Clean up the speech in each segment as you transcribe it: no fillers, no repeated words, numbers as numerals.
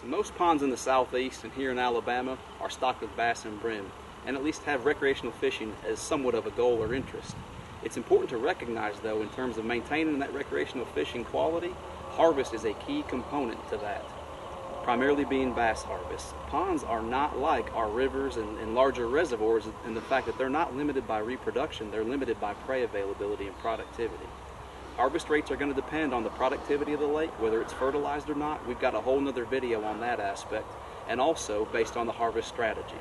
Most ponds in the southeast and here in Alabama are stocked with bass and brim, and at least have recreational fishing as somewhat of a goal or interest. It's important to recognize, though, in terms of maintaining that recreational fishing quality, harvest is a key component to that, primarily being bass harvest. Ponds are not like our rivers and larger reservoirs in the fact that they're not limited by reproduction, they're limited by prey availability and productivity. Harvest rates are going to depend on the productivity of the lake, whether it's fertilized or not. We've got a whole nother video on that aspect, and also based on the harvest strategy.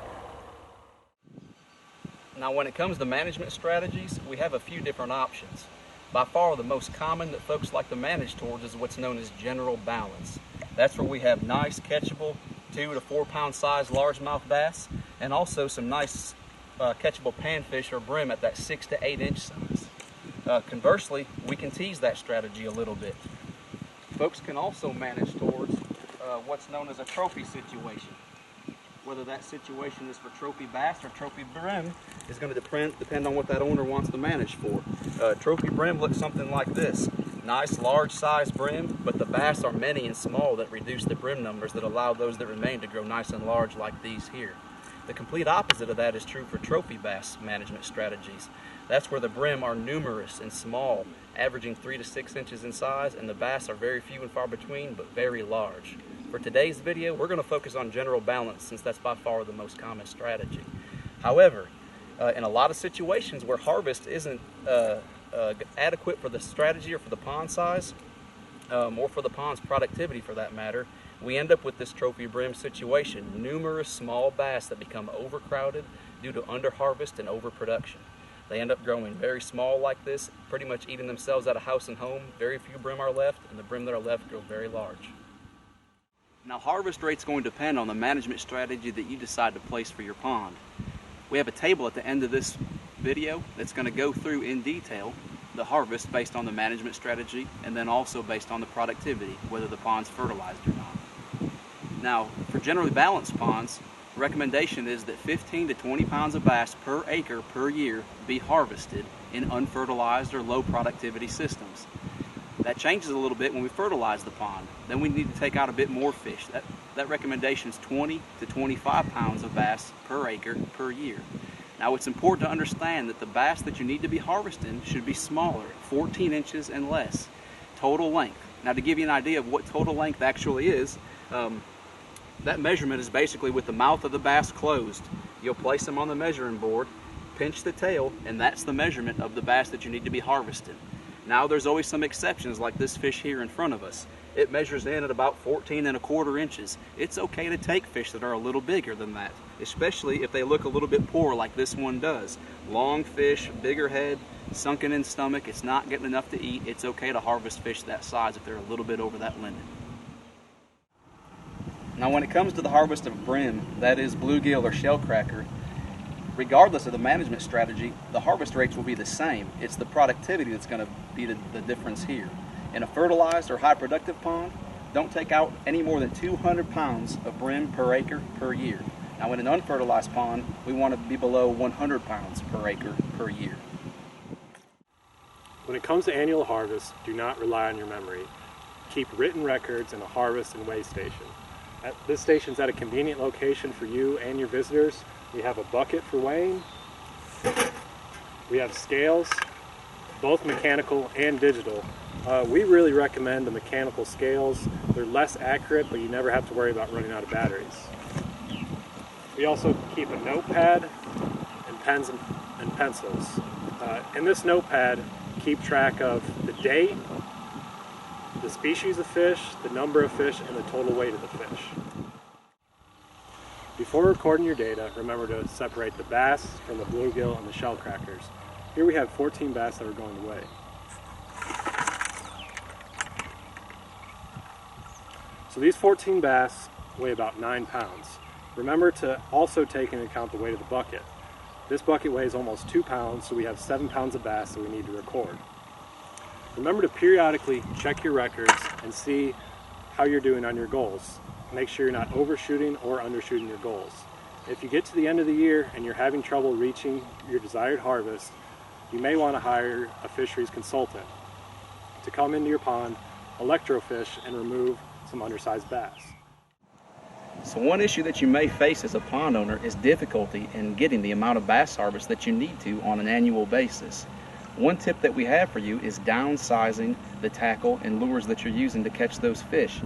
Now, when it comes to management strategies, we have a few different options. By far the most common that folks like to manage towards is what's known as general balance. That's where we have nice catchable 2 to 4 pound size largemouth bass, and also some nice catchable panfish or brim at that 6 to 8 inch size. Conversely, we can tease that strategy a little bit. Folks can also manage towards what's known as a trophy situation. Whether that situation is for trophy bass or trophy brim is going to depend on what that owner wants to manage for. Trophy brim looks something like this. Nice large size brim, but the bass are many and small that reduce the brim numbers that allow those that remain to grow nice and large like these here. The complete opposite of that is true for trophy bass management strategies. That's where the brim are numerous and small, averaging 3 to 6 inches in size, and the bass are very few and far between, but very large. For today's video, we're going to focus on general balance, since that's by far the most common strategy. However, in a lot of situations where harvest isn't adequate for the strategy or for the pond size, or for the pond's productivity for that matter, we end up with this trophy brim situation. Numerous small bass that become overcrowded due to underharvest and overproduction. They end up growing very small like this, pretty much eating themselves out of house and home. Very few brim are left, and the brim that are left grow very large. Now, harvest rate's going to depend on the management strategy that you decide to place for your pond. We have a table at the end of this video that's going to go through in detail the harvest based on the management strategy, and then also based on the productivity, whether the pond's fertilized or not. Now, for generally balanced ponds, the recommendation is that 15 to 20 pounds of bass per acre per year be harvested in unfertilized or low productivity systems. That changes a little bit when we fertilize the pond. Then we need to take out a bit more fish. That recommendation is 20 to 25 pounds of bass per acre per year. Now, it's important to understand that the bass that you need to be harvesting should be smaller, 14 inches and less, total length. Now, to give you an idea of what total length actually is, that measurement is basically with the mouth of the bass closed. You'll place them on the measuring board, pinch the tail, and that's the measurement of the bass that you need to be harvesting. Now, there's always some exceptions, like this fish here in front of us. It measures in at about 14¼ inches. It's okay to take fish that are a little bigger than that, especially if they look a little bit poor like this one does. Long fish, bigger head, sunken in stomach, it's not getting enough to eat. It's okay to harvest fish that size if they're a little bit over that limit. Now, when it comes to the harvest of brim, that is bluegill or shellcracker, regardless of the management strategy, the harvest rates will be the same. It's the productivity that's going to be the difference here. In a fertilized or high productive pond, don't take out any more than 200 pounds of brim per acre per year. Now, in an unfertilized pond, we want to be below 100 pounds per acre per year. When it comes to annual harvest, do not rely on your memory. Keep written records in a harvest and weigh station. This station's at a convenient location for you and your visitors. We have a bucket for weighing. We have scales, both mechanical and digital. We really recommend the mechanical scales. They're less accurate, but you never have to worry about running out of batteries. We also keep a notepad and pens and pencils. In this notepad, keep track of the date, the species of fish, the number of fish, and the total weight of the fish. Before recording your data, remember to separate the bass from the bluegill and the shellcrackers. Here we have 14 bass that we're going to weigh. So these 14 bass weigh about 9 pounds. Remember to also take into account the weight of the bucket. This bucket weighs almost 2 pounds, so we have 7 pounds of bass that we need to record. Remember to periodically check your records and see how you're doing on your goals. Make sure you're not overshooting or undershooting your goals. If you get to the end of the year and you're having trouble reaching your desired harvest, you may want to hire a fisheries consultant to come into your pond, electrofish, and remove some undersized bass. So one issue that you may face as a pond owner is difficulty in getting the amount of bass harvest that you need to on an annual basis. One tip that we have for you is downsizing the tackle and lures that you're using to catch those fish.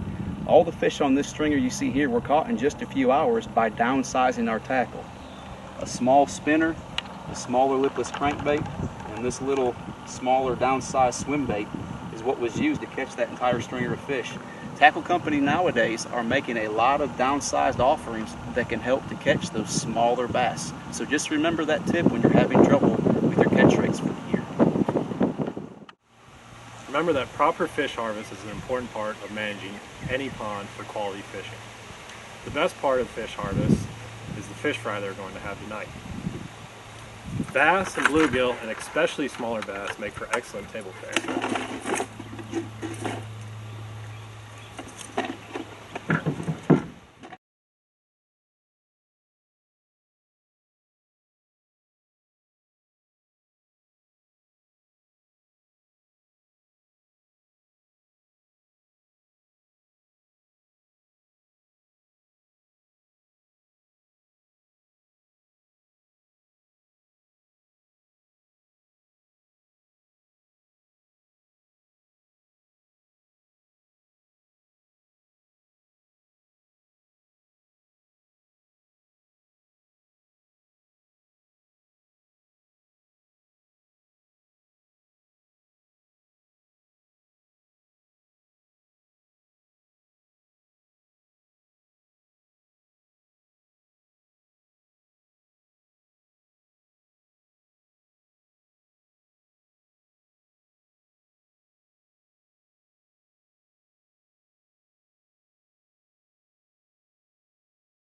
All the fish on this stringer you see here were caught in just a few hours by downsizing our tackle. A small spinner, a smaller lipless crankbait, and this little smaller downsized swim bait is what was used to catch that entire stringer of fish. Tackle company nowadays are making a lot of downsized offerings that can help to catch those smaller bass. So just remember that tip when you're having trouble with your catch rates for the year. Remember that proper fish harvest is an important part of managing any pond for quality fishing. The best part of fish harvest is the fish fry they're going to have tonight. Bass and bluegill, and especially smaller bass, make for excellent table fare.